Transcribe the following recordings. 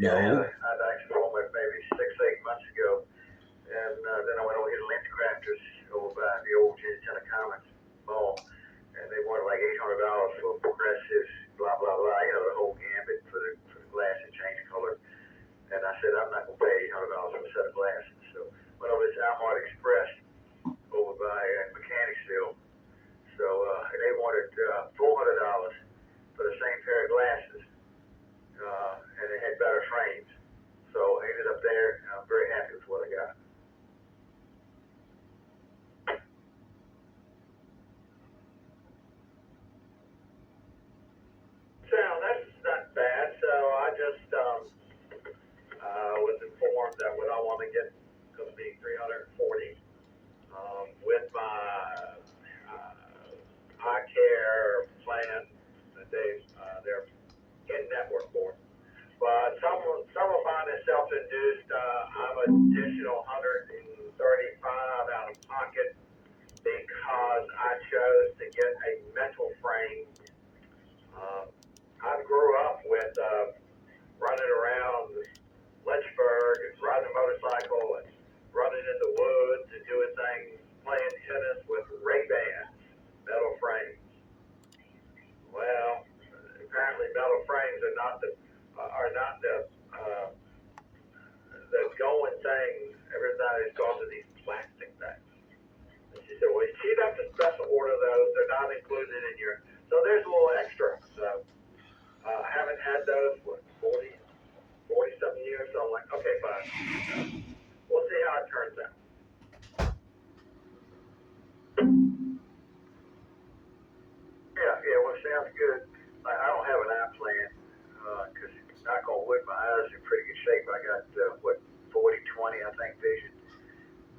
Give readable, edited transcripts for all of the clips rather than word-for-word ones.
Yeah, No. I'd actually home it maybe 6, 8 months ago. And then I went over here to Lens Crafters over by the old Tennis Commons Mall. And they wanted like $800 for progressives, blah, blah, blah. You know, the whole gambit for the glass and change color. And I said, I'm not going to pay $800 for a set of glasses. So went over to Almart Express over by Mechanicsville. So they wanted $400 for the same pair of glasses. And they had better frames. So I ended up there, and I'm very happy with what I got. So that's not bad. So I just was informed that what I want to get is going to be $340 with my eye care plan that they're in network for. But some will find it self-induced. I'm additional $135 out of pocket because I chose to get a metal frame. I grew up with running around Lynchburg and riding a motorcycle and running in the woods and doing things, playing tennis with Ray-Bans, metal frames. Well, apparently metal frames are not the going thing. Everybody's gone to these plastic things. And she said, well, she'd have to special order those. They're not included in your. So there's a little extra. So I haven't had those for 40-something years. So I'm like, okay, fine. We'll see how it turns out. Yeah, well, sounds good. I don't have an eye plan because, knock on wood, my eyes are in pretty good shape. I got, 40/20, I think, vision.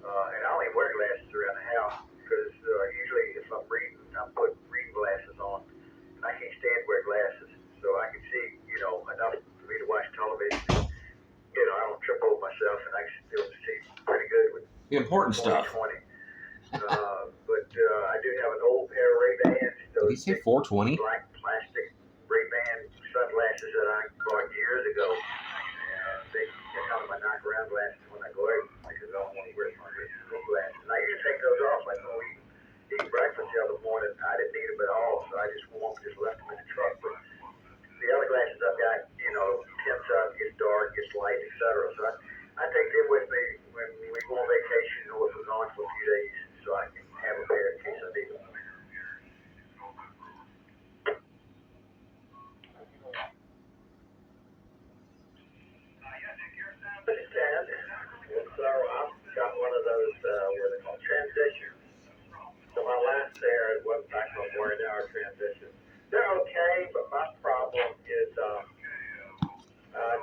And I don't even wear glasses around the house because usually if I'm reading, I'm putting reading glasses on. And I can't stand to wear glasses. So I can see, enough for me to watch television. I don't trip over myself and I can still see pretty good with The important stuff. 20/20. But I do have an old pair of Ray-Bans. Did he say 420? Black plastic Ray-Ban sunglasses that I bought years ago. And they're kind of my knock-around glasses when I go out because I don't want to wear my glasses. And I usually take those off like when we eat breakfast the other morning. I didn't need them at all, so I just wore them, just left them in the truck. But the other glasses I've got, tints up, gets dark, gets light, etc. So I take them with me when we go on vacation or if we're gone for a few days so I can have a pair in case I need them. So I've got one of those, what are they called, transitions. So my last pair, what back on wearing now are transitions. They're okay, but my problem is it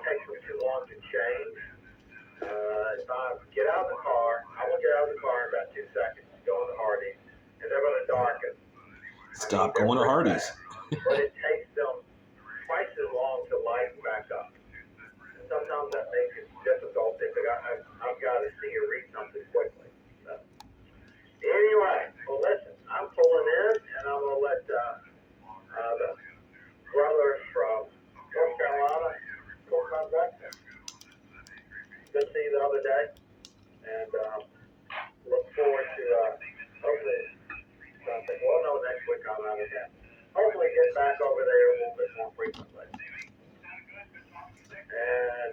takes me too long to change. If I get out of the car, I will get out of the car in about 2 seconds, go to Hardee's, and they're going to darken. Stop going to Hardee's. But it takes them twice as long to lighten back up. And sometimes that makes it difficult because I've got to see or read something quickly. So, anyway, well, listen, I'm pulling in, and I'm going to let the brothers from North Carolina come back there. Good to see you the other day, and look forward to hopefully something. Well, no, next week I'm out of town. Hopefully get back over there a little bit more frequently. And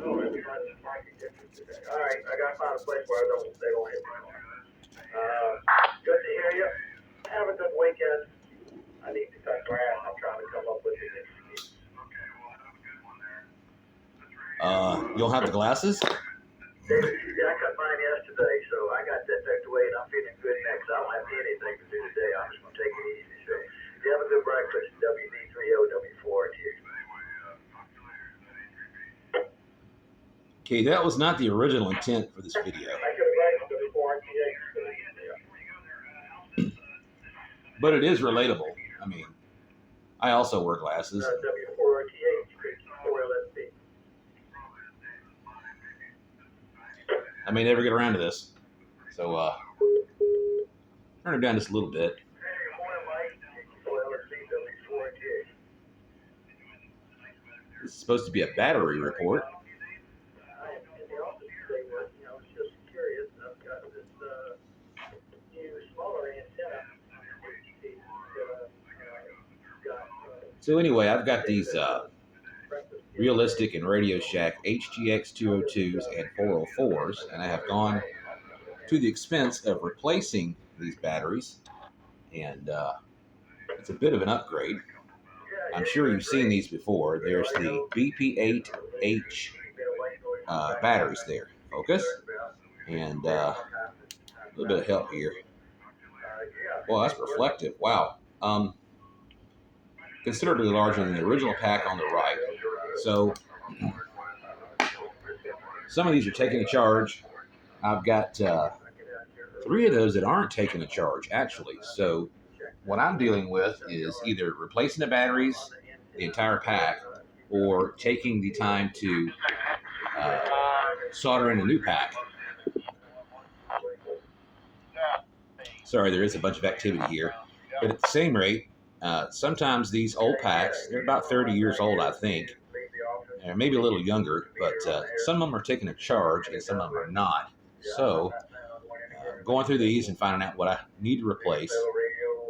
everybody's market different today. All right, I got to find a place where they don't hit my car. Good to hear you. Have a good weekend. I need to cut grass. I'm trying to come up with an excuse. You don't have the glasses? Yeah, I cut mine yesterday, so I got that tucked away, and I'm feeling good next. I don't have anything to do today. I'm just going to take it easy. So, you have a good breakfast. WD3OW4 here. Okay, that was not the original intent for this video. I could have waited before RTA. But it is relatable. I mean, I also wear glasses. W4RTH, 4LSP. I may never get around to this. So, turn it down just a little bit. This is supposed to be a battery report. They also say that, I was just curious, I've got this new smaller antenna, which So anyway, I've got these Realistic and Radio Shack HGX 202s and 404s, and I have gone to the expense of replacing these batteries, and it's a bit of an upgrade. I'm sure you've seen these before. There's the BP8H batteries there. Focus. And a little bit of help here. Well, that's reflective. Wow. Considerably larger than the original pack on the right. So some of these are taking a charge. I've got 3 of those that aren't taking a charge, actually. So what I'm dealing with is either replacing the batteries, the entire pack, or taking the time to solder in a new pack. Sorry, there is a bunch of activity here. But at the same rate, sometimes these old packs, they're about 30 years old, I think, or maybe a little younger, but some of them are taking a charge and some of them are not. So going through these and finding out what I need to replace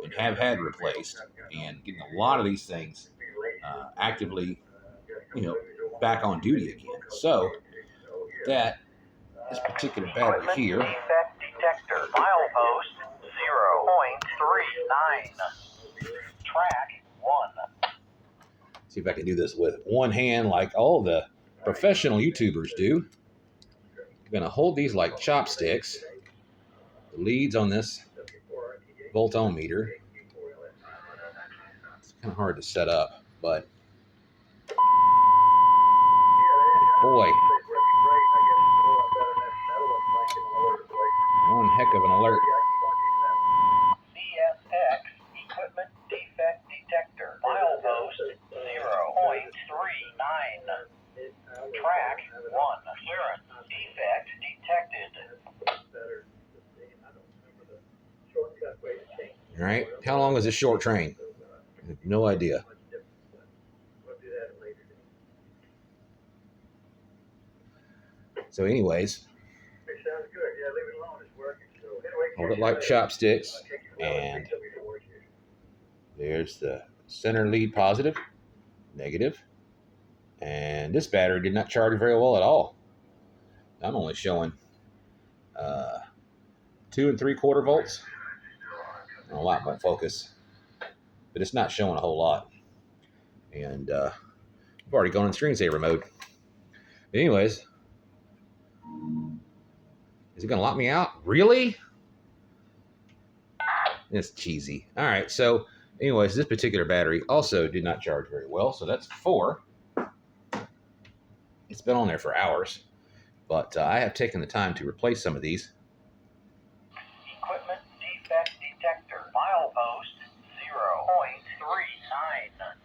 and have had replaced, and getting a lot of these things actively, back on duty again. So that this particular battery here. Defect detector, milepost 0.39. Track 1. See if I can do this with one hand like all the professional YouTubers do. I'm going to hold these like chopsticks. The leads on this voltometer. It's kind of hard to set up, but boy, one heck of an alert. CSX equipment defect detector, milepost 0.39. Track 1. Clearance defect detected. All right. How long is this short train? I have no idea. So anyways, hold it like chopsticks, and there's the center lead positive, negative, and this battery did not charge very well at all. I'm only showing 2 3/4 volts. A lot won't focus, but it's not showing a whole lot. And I've already gone in screensaver mode. But anyways, is it going to lock me out? Really? It's cheesy. All right, so anyways, this particular battery also did not charge very well, so that's 4. It's been on there for hours, but I have taken the time to replace some of these. Equipment defect detector, milepost 0.39.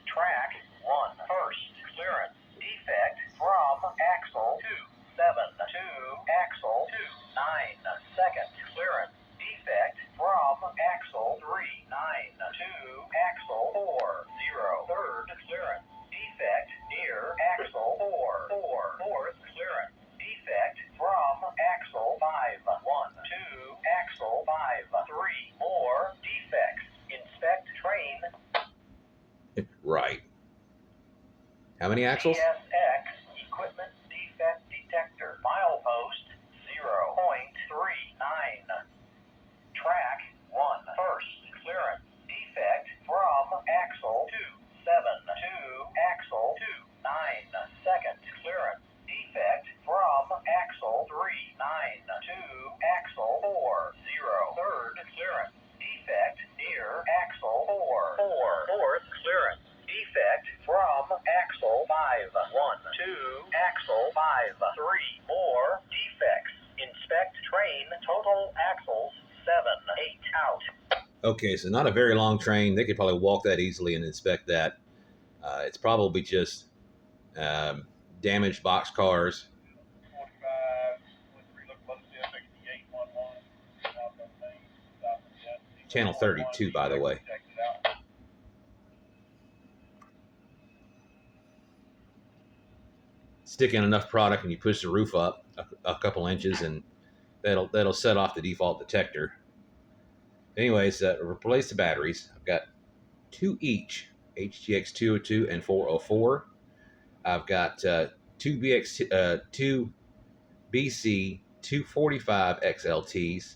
Track 1. First clearance defect from axle 272, axle 29. Second clearance defect from axle 392, axle 40. Third clearance defect near axle 4. Fourth clearance defect from axle 5. 1, 2, axle 5. 3 more defects. Inspect train. Right. How many axles? CSX equipment defect detector, milepost 0.39. Track 1. First clearance defect from axle 272, axle 29. Second clearance defect from axle 392, axle 40. Third clearance defect near axle 4. Fourth clearance defect from axle 5. 1, 2, axle 5. 3 more defects. Inspect train. Total axles 7. 8 out. Okay, so not a very long train. They could probably walk that easily and inspect that. It's probably just damaged box cars. Channel 32, by the way. stick in enough product and you push the roof up a couple inches, and that'll set off the default detector. Anyways, replace the batteries. I've got 2 each, HTX 202 and 404. I've got 2 BC 245 XLTs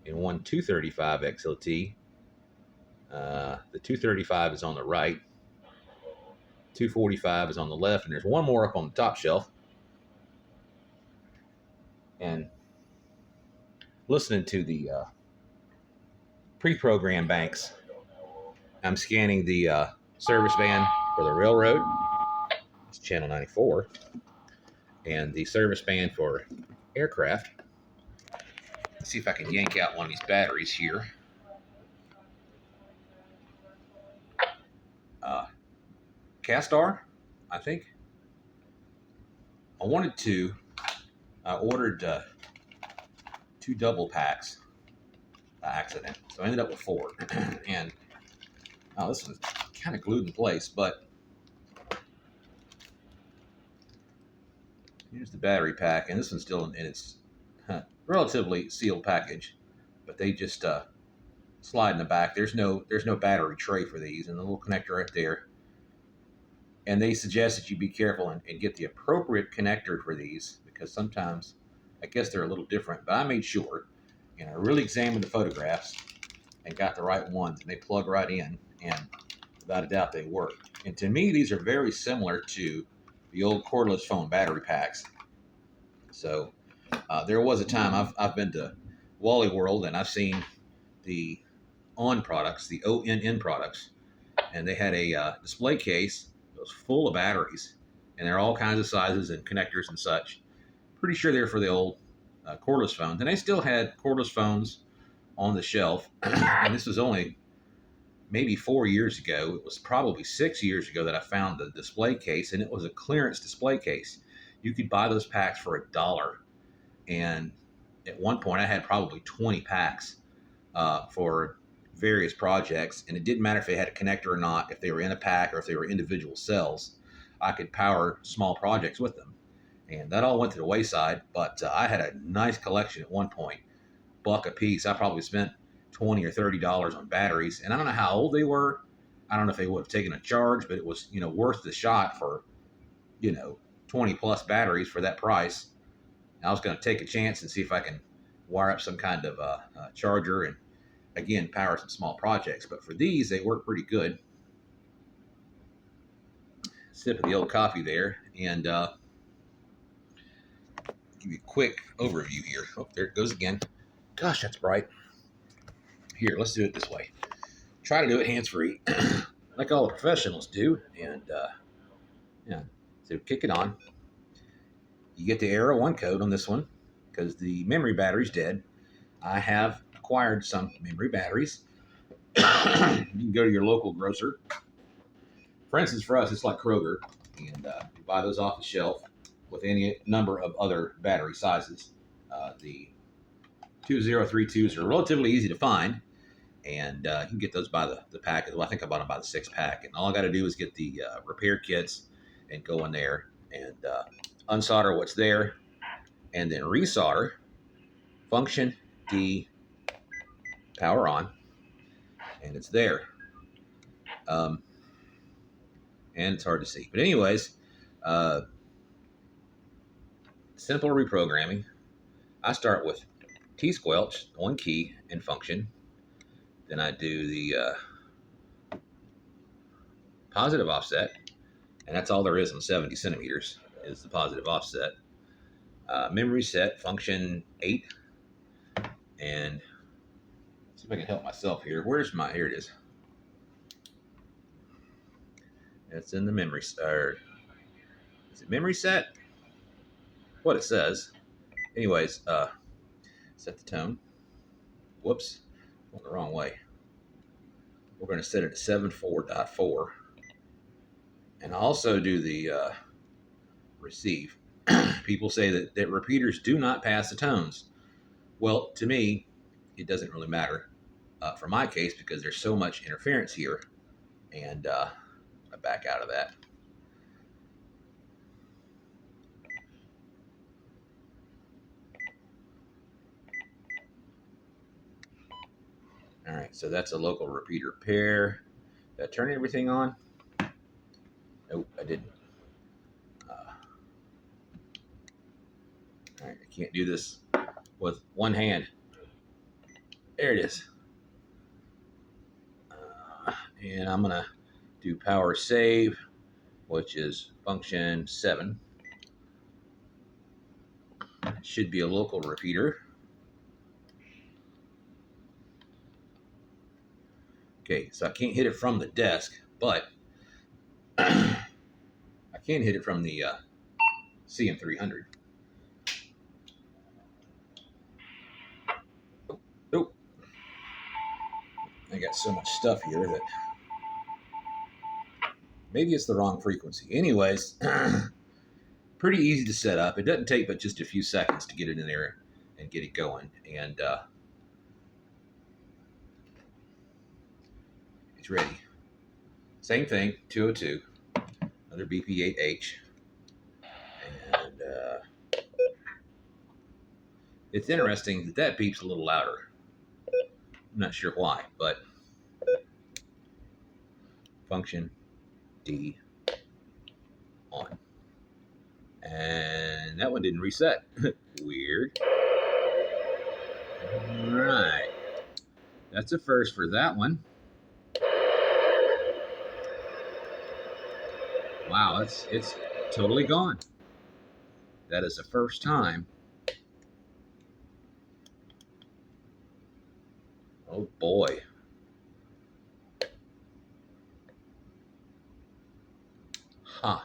and 1 235 XLT. The 235 is on the right, 245 is on the left, and there's one more up on the top shelf. And listening to the pre-programmed banks, I'm scanning the service band for the railroad. It's channel 94. And the service band for aircraft. Let's see if I can yank out one of these batteries here. Castar, I think. I ordered 2 double packs by accident, so I ended up with 4. And this was kind of glued in place, but here's the battery pack, and this one's still in its relatively sealed package, but they just slide in the back. There's no battery tray for these, and the little connector right there. And they suggest that you be careful and get the appropriate connector for these, because sometimes, I guess they're a little different. But I made sure, and I really examined the photographs and got the right ones, and they plug right in, and without a doubt they work. And to me, these are very similar to the old cordless phone battery packs. So there was a time I've been to Wally World, and I've seen the ONN products, the ONN products, and they had a display case that was full of batteries, and they're all kinds of sizes and connectors and such. Pretty sure they're for the old cordless phones, and they still had cordless phones on the shelf. And this was only maybe 4 years ago. It was probably 6 years ago that I found the display case, and it was a clearance display case. You could buy those packs for $1, and at one point I had probably 20 packs for various projects, and it didn't matter if they had a connector or not, if they were in a pack or if they were individual cells. I could power small projects with them, and that all went to the wayside. But I had a nice collection at one point, $1 a piece. I probably spent $20 or $30 on batteries, and I don't know how old they were. I don't know if they would have taken a charge, but it was worth the shot for 20 plus batteries for that price. I was going to take a chance and see if I can wire up some kind of charger and again power some small projects. But for these, they work pretty good. Sip of the old coffee there, and give you a quick overview here. Oh, there it goes again. Gosh, that's bright. Here, let's do it this way. Try to do it hands-free, like all the professionals do. And so kick it on. You get the Era 1 code on this one because the memory battery's dead. I have acquired some memory batteries. You can go to your local grocer. For instance, for us, it's like Kroger, and you buy those off the shelf with any number of other battery sizes. The 2032s are relatively easy to find, and you can get those by the pack. Well, I think I bought them by the 6-pack, and all I got to do is get the repair kits and go in there and unsolder what's there, and then resolder. Function D, power on, and it's there. And it's hard to see, but anyways, simple reprogramming. I start with T-squelch, 1 key, and function. Then I do the positive offset, and that's all there is on 70 centimeters is the positive offset. Memory set, function 8, and see if I can help myself here. Here it is. It's in the memory, or is it memory set? What it says. Anyways, set the tone. Whoops, went the wrong way. We're going to set it to 7.4.4. And also do the receive. People say that repeaters do not pass the tones. Well, to me, it doesn't really matter for my case because there's so much interference here. And I back out of that. All right, so that's a local repeater pair. Did I turn everything on? Nope, I didn't. All right, I can't do this with one hand. There it is. And I'm gonna do power save, which is function 7. It should be a local repeater. Okay, so I can't hit it from the desk, but I can hit it from the CM300. Oh, I got so much stuff here that maybe it's the wrong frequency. Anyways, pretty easy to set up. It doesn't take but just a few seconds to get it in there and get it going. And it's ready. Same thing, 202, another BP8H. And it's interesting that that beeps a little louder. I'm not sure why, but function D on. And that one didn't reset. Weird. All right. That's a first for that one. Wow, it's totally gone. That is the first time. Oh boy. Huh.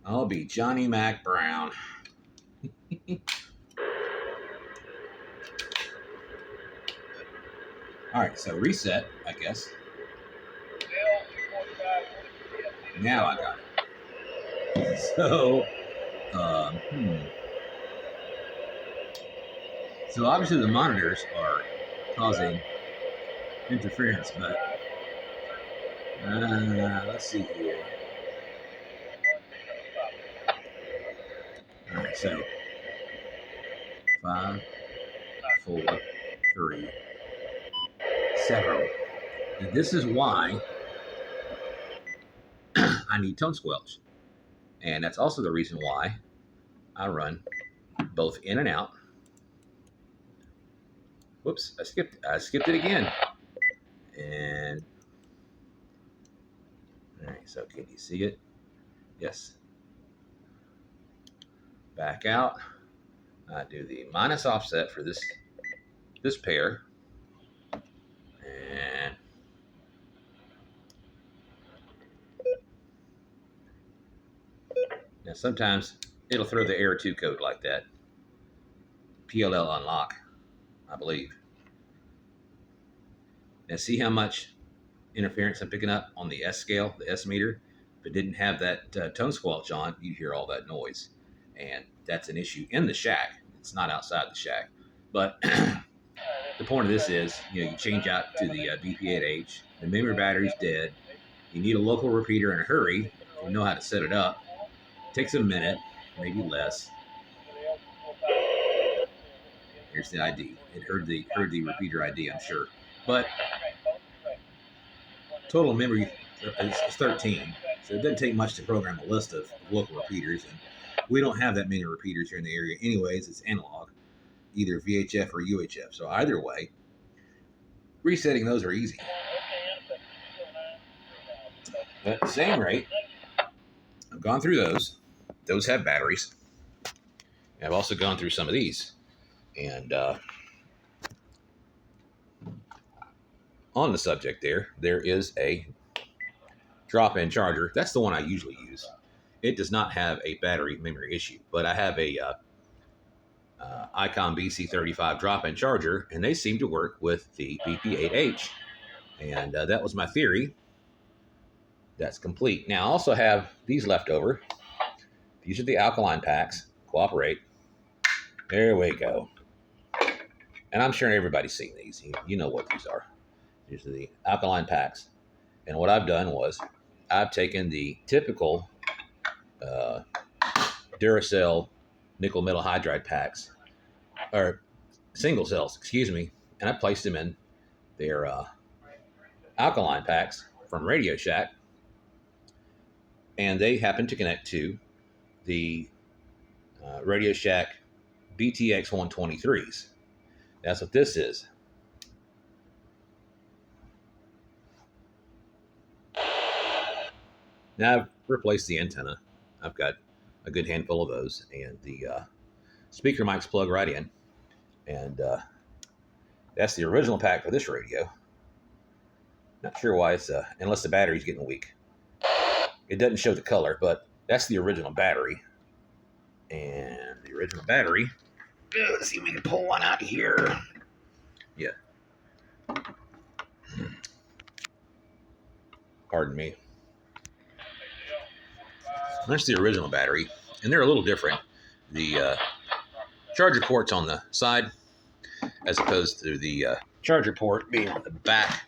I'll be Johnny Mac Brown. All right, so reset, I guess. Now I got it. So, so obviously the monitors are causing interference, but let's see here. All right, so 5, 4, 3, 0. And this is why I need tone squelch. And that's also the reason why I run both in and out. Whoops, I skipped it again. And all right, so can you see it? Yes. Back out. I do the minus offset for this pair. And now sometimes it'll throw the error 2 code like that. PLL unlock, I believe. Now see how much interference I'm picking up on the S scale, the S meter. If it didn't have that tone squelch on, you'd hear all that noise. And that's an issue in the shack. It's not outside the shack. But the point of this is, you change out to the BP8H. The memory battery's dead. You need a local repeater in a hurry. You know how to set it up. It takes a minute, maybe less. Here's the ID. It heard the repeater ID, I'm sure. But total memory is 13. So it doesn't take much to program a list of local repeaters. And we don't have that many repeaters here in the area anyways. It's analog, either VHF or UHF. So either way, resetting those are easy. But at the same rate, I've gone through those. Those have batteries. I've also gone through some of these. And on the subject there is a drop-in charger. That's the one I usually use. It does not have a battery memory issue, but I have a Icon BC35 drop-in charger, and they seem to work with the BP8H. And that was my theory. That's complete. Now, I also have these left over. These are the alkaline packs. Cooperate. There we go. And I'm sure everybody's seen these. You know what these are. These are the alkaline packs. And what I've done was I've taken the typical Duracell nickel metal hydride packs, or single cells, excuse me, and I placed them in They're alkaline packs from Radio Shack, and they happen to connect to the Radio Shack BTX 123s. That's what this is. Now I've replaced the antenna. I've got a good handful of those, and the speaker mics plug right in. And that's the original pack for this radio. Not sure why it's, unless the battery's getting weak. It doesn't show the color, but that's the original battery. And the original battery, let's see if we can pull one out here. Yeah. Pardon me. That's the original battery, and they're a little different. The charger port's on the side, as opposed to the charger port being on the back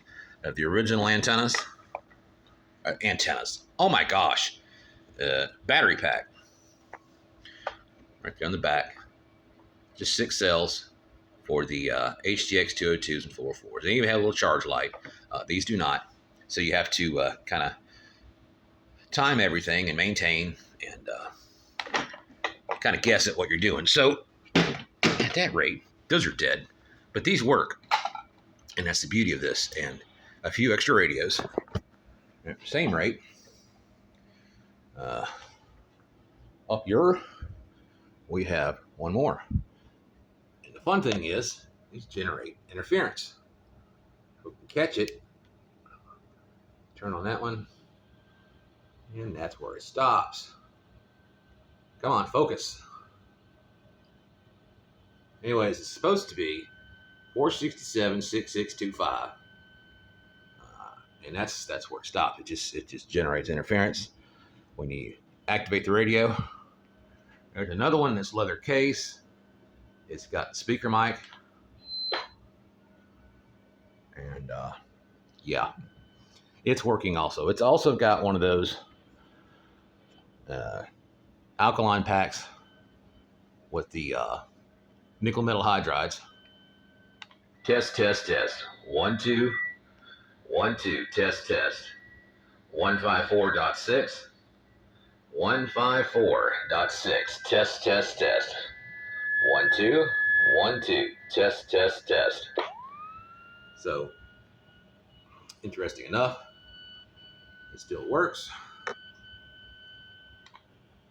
of the original antennas. Oh my gosh. Battery pack. Right there on the back. Just 6 cells for the HDX 202s and 404s. They even have a little charge light. These do not. So you have to kind of time everything and maintain and kind of guess at what you're doing. So at that rate, those are dead. But these work. And that's the beauty of this. And a few extra radios. Same rate. Up here, we have one more. And the fun thing is, these generate interference. We can catch it. Turn on that one. And that's where it stops. Come on, focus. Anyways, it's supposed to be 467-6625. And that's where it stops. It just generates interference when you activate the radio. There's another one in this leather case. It's got the speaker mic. And yeah, it's working also. It's also got one of those alkaline packs with the nickel metal hydrides. Test. 1 2 1 2. Test. 154.6. 154.6. Test. 1 2 1 2. Test. So, interesting enough, it still works.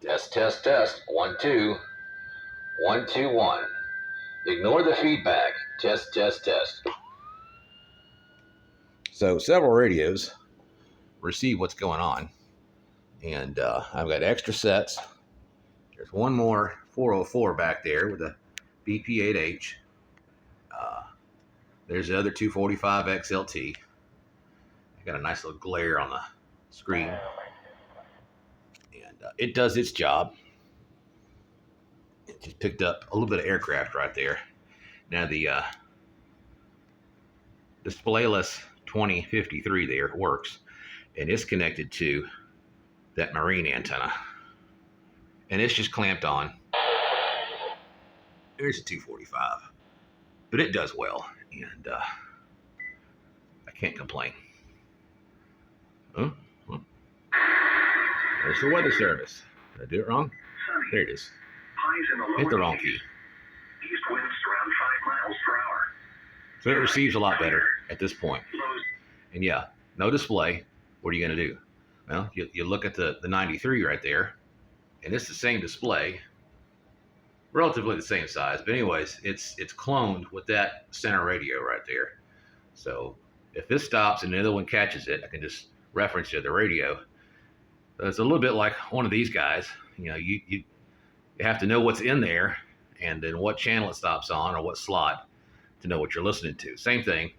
Test. 1 2 1 2 1. Ignore the feedback. Test. So several radios receive what's going on, and I've got extra sets. There's one more 404 back there with a BP8H. There's the other 245 XLT. I got a nice little glare on the screen, and it does its job. It just picked up a little bit of aircraft right there. Now the displayless 2053 there works, and it's connected to that marine antenna, and it's just clamped on. There's a 245, but it does well, and I can't complain. There's the weather service. Did I do it wrong? There it is. Hit the wrong key. East winds around 5 miles per hour. So it receives a lot better at this point. And yeah, no display. What are you going to do? Well, you look at the 93 right there, and it's the same display, relatively the same size. But anyways, it's cloned with that center radio right there. So if this stops and the other one catches it, I can just reference to the radio. So it's a little bit like one of these guys. You know, you have to know what's in there and then what channel it stops on or what slot to know what you're listening to. Same thing,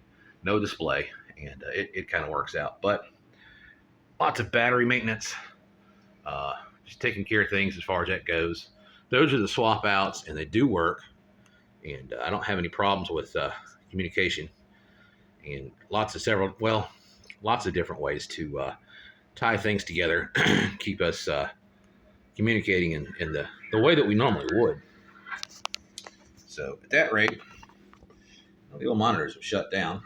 no display, and it kind of works out. But lots of battery maintenance, just taking care of things as far as that goes. Those are the swap outs, and they do work, and I don't have any problems with communication, and lots of different ways to tie things together, keep us communicating in the way that we normally would. So at that rate, the old monitors have shut down,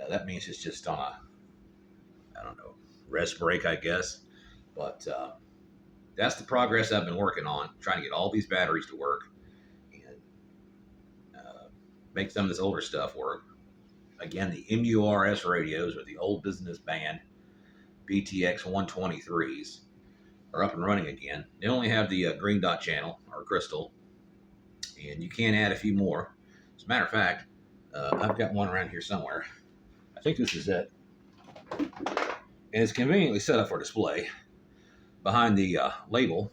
that means it's just on a, I don't know, rest break, I guess. But that's the progress I've been working on, trying to get all these batteries to work and make some of this older stuff work. Again, the MURS radios, or the old business band BTX 123s, are up and running again. They only have the green dot channel, or crystal, and you can add a few more. As a matter of fact, I've got one around here somewhere. I think this is it. And it's conveniently set up for display behind the label.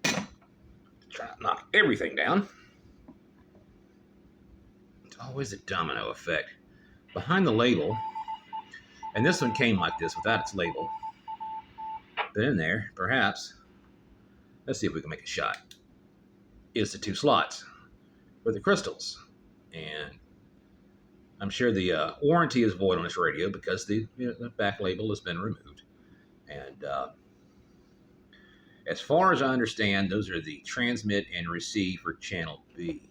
Try not to knock everything down. It's always a domino effect. Behind the label, and this one came like this without its label. But in there, perhaps, let's see if we can make a shot, is the 2 slots for the crystals. And I'm sure the warranty is void on this radio because the back label has been removed. And as far as I understand, those are the transmit and receive for channel B.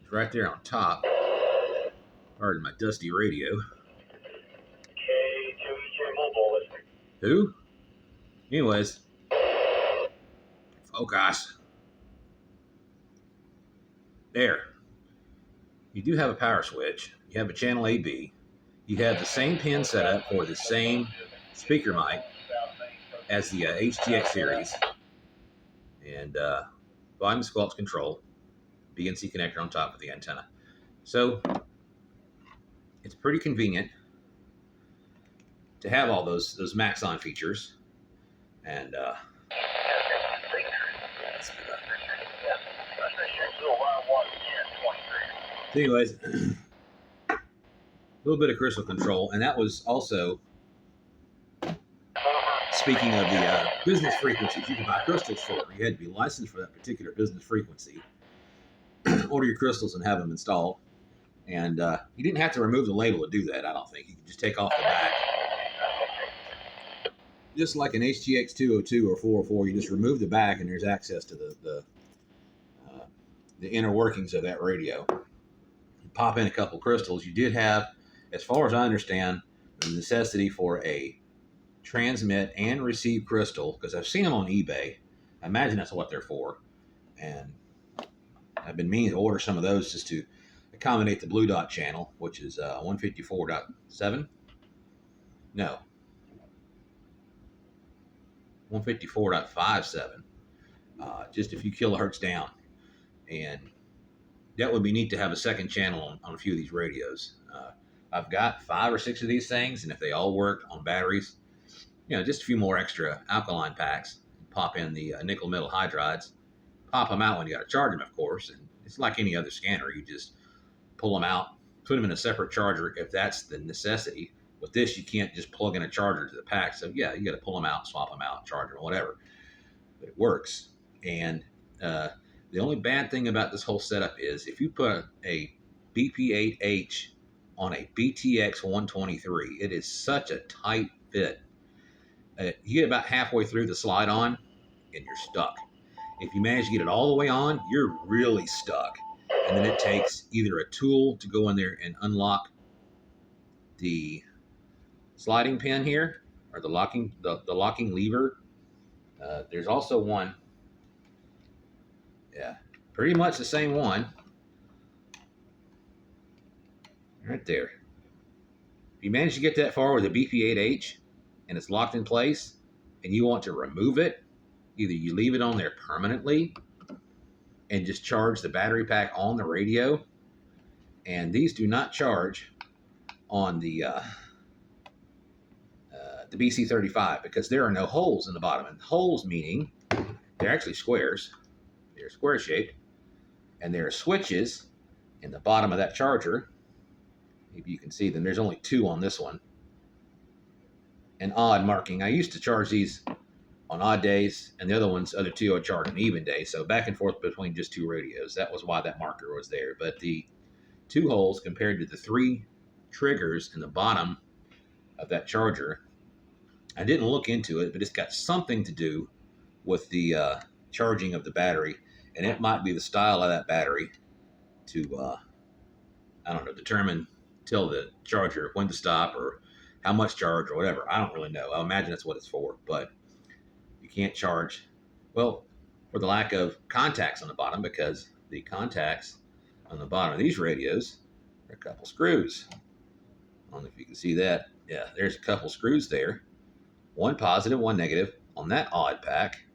It's right there on top. Pardon my dusty radio. K2EJ Mobile listening. Who? Anyways. Focus. There. You do have a power switch. You have a channel AB. You have the same pin set up for the same speaker mic as the HTX series. And volume sculpt control. BNC connector on top of the antenna. So it's pretty convenient to have all those Maxon features. And anyways, a little bit of crystal control, and that was also, speaking of the business frequencies you can buy crystals for. You had to be licensed for that particular business frequency. Order your crystals and have them installed. And you didn't have to remove the label to do that, I don't think. You could just take off the back. Just like an HTX 202 or 404, you just remove the back and there's access to the inner workings of that radio. You pop in a couple crystals. You did have, as far as I understand, the necessity for a transmit and receive crystal, because I've seen them on eBay. I imagine that's what they're for. And I've been meaning to order some of those just to accommodate the Blue Dot channel, which is 154.7. No. 154.57. Just a few kilohertz down. And that would be neat to have a second channel on a few of these radios. I've got 5 or 6 of these things, and if they all worked on batteries, just a few more extra alkaline packs. Pop in the nickel metal hydrides. Pop them out when you got to charge them, of course. And it's like any other scanner. You just pull them out, put them in a separate charger if that's the necessity. With this, you can't just plug in a charger to the pack. So, yeah, you got to pull them out, swap them out, charge them, whatever. But it works. And the only bad thing about this whole setup is if you put a BP8H on a BTX 123, it is such a tight fit. You get about halfway through the slide on, and you're stuck. If you manage to get it all the way on, you're really stuck. And then it takes either a tool to go in there and unlock the sliding pin here, or the locking lever. There's also one, pretty much the same one, right there. If you manage to get that far with a BP8H and it's locked in place, and you want to remove it, either you leave it on there permanently and just charge the battery pack on the radio. And these do not charge on the BC35 because there are no holes in the bottom. And holes meaning they're actually squares. They're square shaped. And there are switches in the bottom of that charger. Maybe you can see them. There's only 2 on this one. An odd marking. I used to charge these on odd days, and the other 2 I charge on even days. So back and forth between just 2 radios. That was why that marker was there. But the 2 holes compared to the 3 triggers in the bottom of that charger, I didn't look into it, but it's got something to do with the charging of the battery, and it might be the style of that battery to I don't know, tell the charger when to stop or how much charge or whatever. I don't really know. I imagine that's what it's for, but you can't charge, well, for the lack of contacts on the bottom, because the contacts on the bottom of these radios are a couple screws. I don't know if you can see that. Yeah, there's a couple screws there. One positive, one negative on that odd pack.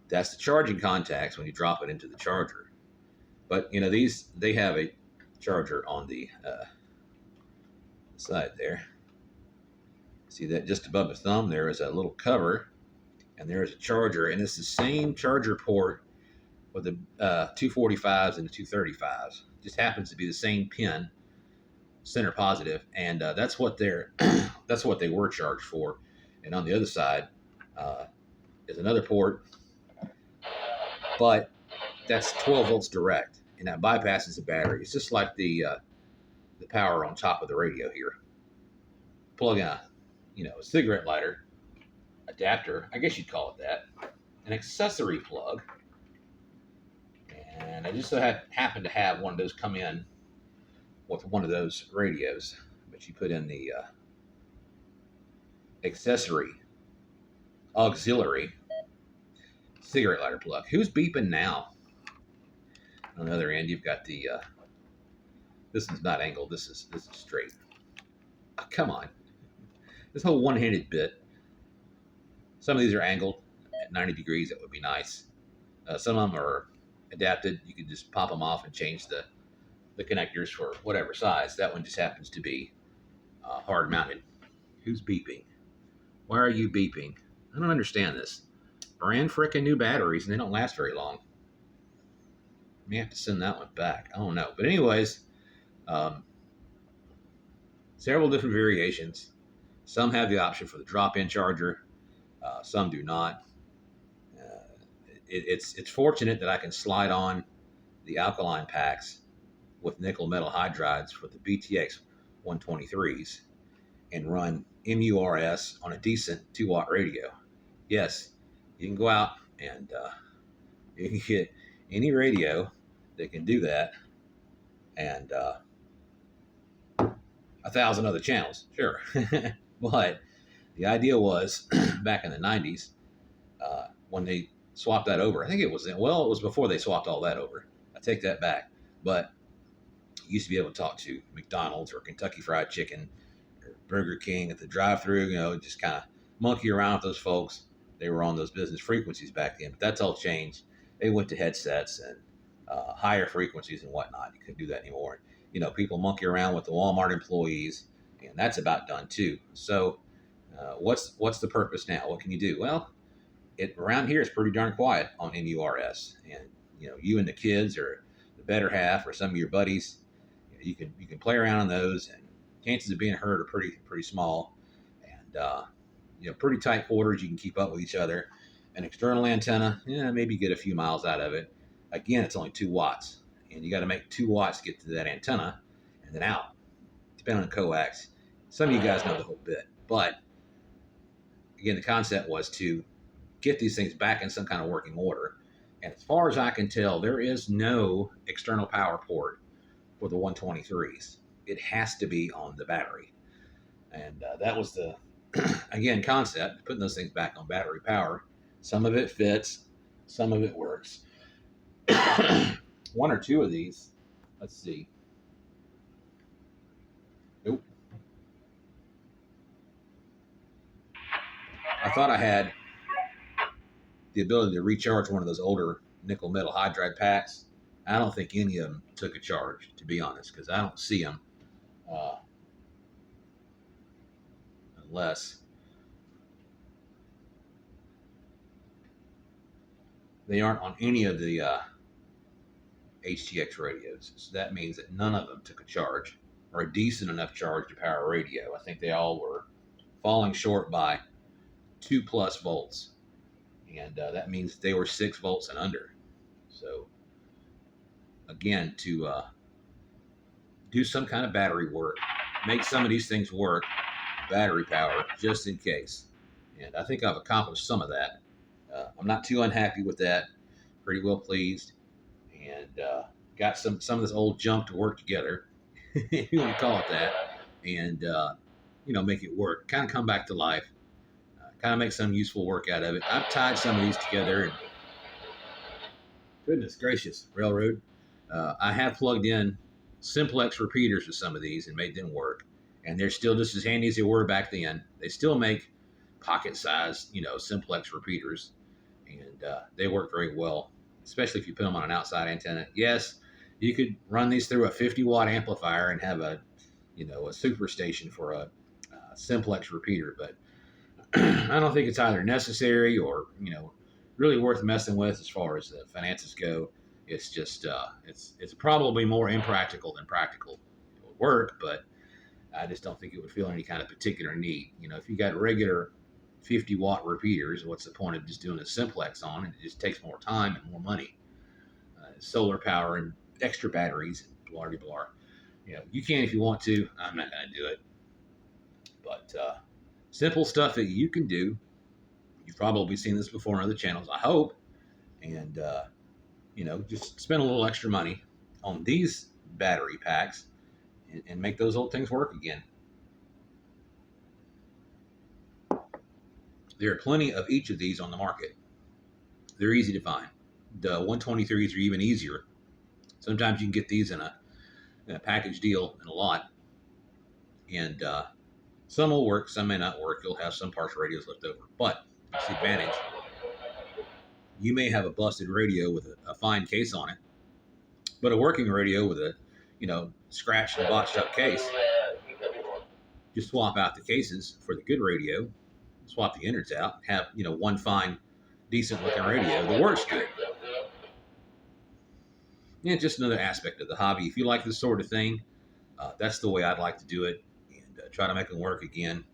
That's the charging contacts when you drop it into the charger. But these, they have a charger on the side there. See that just above the thumb there is a little cover, and there is a charger, and it's the same charger port with the 245s and the 235s. Just happens to be the same pin, center positive, and that's what they're that's what they were charged for. And on the other side is another port, but that's 12 volts direct, and that bypasses the battery. It's just like the power on top of the radio here. Plug in a cigarette lighter adapter, I guess you'd call it that, an accessory plug, and I just so happen to have one of those come in with one of those radios. But you put in the accessory auxiliary cigarette lighter plug. Who's beeping now? On the other end, you've got the this one's not angled. This is straight. Oh, come on, this whole one-handed bit. Some of these are angled at 90 degrees. That would be nice. Some of them are adapted. You can just pop them off and change the connectors for whatever size. That one just happens to be hard mounted. Who's beeping? Why are you beeping? I don't understand this. Brand frickin' new batteries, and they don't last very long. May have to send that one back. I don't know. But anyways, several different variations. Some have the option for the drop-in charger. Some do not. It's fortunate that I can slide on the alkaline packs with nickel metal hydrides for the BTX 123s and run MURS on a decent 2-watt radio. Yes, you can go out and you can get any radio that can do that, and 1,000 other channels, sure. But the idea was back in the 90s when they swapped that over. I think it was before they swapped all that over. I take that back. But you used to be able to talk to McDonald's or Kentucky Fried Chicken or Burger King at the drive-thru, just kind of monkey around with those folks. They were on those business frequencies back then. But that's all changed. They went to headsets and higher frequencies and whatnot. You couldn't do that anymore. People monkey around with the Walmart employees, and that's about done too. So what's the purpose now? What can you do? Well, around here it's pretty darn quiet on MURS, and you and the kids or the better half or some of your buddies, you can play around on those, and chances of being heard are pretty small, and pretty tight quarters. You can keep up with each other. An external antenna, maybe get a few miles out of it. Again, it's only 2 watts, and you got to make 2 watts to get to that antenna and then out, depending on coax. Some of you guys know the whole bit, but again, the concept was to get these things back in some kind of working order. And as far as I can tell, there is no external power port for the 123s. It has to be on the battery. And that was the, again, concept, putting those things back on battery power. Some of it fits, some of it works. 1 or 2 of these, let's see. Nope. I thought I had the ability to recharge one of those older nickel metal hydride packs. I don't think any of them took a charge, to be honest, because I don't see them unless they aren't on any of the HTX radios. So that means that none of them took a charge or a decent enough charge to power a radio. I think they all were falling short by 2+ volts. And that means they were 6 volts and under. So again, to do some kind of battery work, make some of these things work, battery power, just in case. And I think I've accomplished some of that. I'm not too unhappy with that. Pretty well pleased. And got some of this old junk to work together. if you want to call it that, and make it work. Kind of come back to life. Kind of make some useful work out of it. I've tied some of these together, and goodness gracious, Railroad. I have plugged in simplex repeaters with some of these and made them work, and they're still just as handy as they were back then. They still make pocket-sized, simplex repeaters, and they work very well, especially if you put them on an outside antenna. Yes, you could run these through a 50-watt amplifier and have a super station for a simplex repeater, but I don't think it's either necessary or really worth messing with as far as the finances go. It's just it's probably more impractical than practical. It would work, but I just don't think it would feel any kind of particular need. If you got regular 50-watt repeaters, what's the point of just doing a simplex on it? It just takes more time and more money, solar power and extra batteries, and blah blah blah. You can if you want to. I'm not going to do it, but simple stuff that you can do. You've probably seen this before on other channels, I hope, and just spend a little extra money on these battery packs and make those old things work again. There are plenty of each of these on the market. They're easy to find. The 123s are even easier. Sometimes you can get these in a package deal in a lot, and some will work, some may not work. You'll have some partial radios left over, but that's the advantage. You may have a busted radio with a fine case on it, but a working radio with a scratched and botched up case. Just swap out the cases for the good radio, swap the innards out, have one fine, decent looking radio that works good. Yeah, just another aspect of the hobby. If you like this sort of thing, that's the way I'd like to do it, and try to make them work again.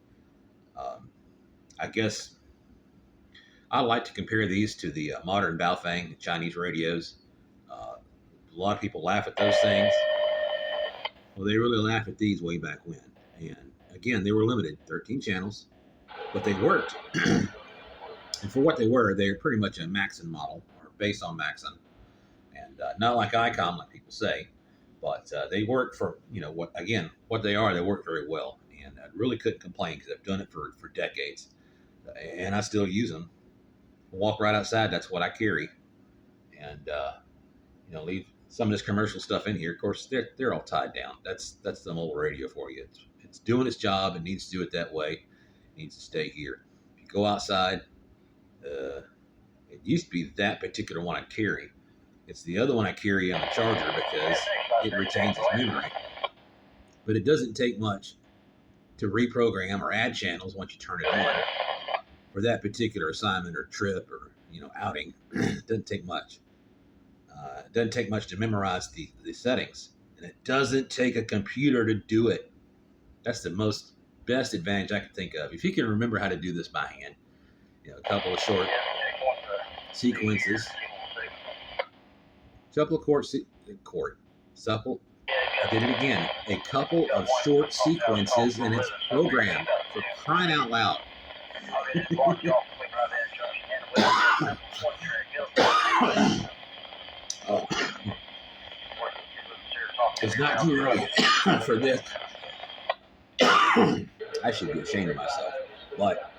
I guess I like to compare these to the modern Baofeng Chinese radios. A lot of people laugh at those things. Well, they really laugh at these way back when. And again, they were limited, 13 channels, but they worked. And for what they were pretty much a Maxon model, or based on Maxon. And not like ICOM, like people say, but they work for, what they are, they work very well. And I really couldn't complain because I've done it for decades. And I still use them. Walk right outside, that's what I carry. And, leave some of this commercial stuff in here. Of course, they're all tied down. That's the mobile radio for you. It's doing its job. It needs to do it that way. It needs to stay here. If you go outside, it used to be that particular one I carry. It's the other one I carry on the charger because it retains its memory. But it doesn't take much to reprogram or add channels once you turn it on for that particular assignment or trip or outing. It doesn't take much. It doesn't take much to memorize the settings, and it doesn't take a computer to do it. That's the best advantage I can think of. If you can remember how to do this by hand, a couple of short sequences, I did it again. A couple of short sequences, and it's programmed, for crying out loud. Oh. It's not too early for this. I should be ashamed of myself, but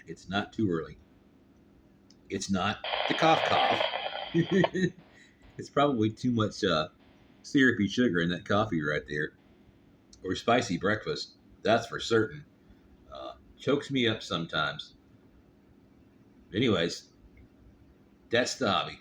it's not too early. It's not the cough. It's probably too much syrupy sugar in that coffee right there, or spicy breakfast. That's for certain. Chokes me up sometimes. Anyways, that's the hobby.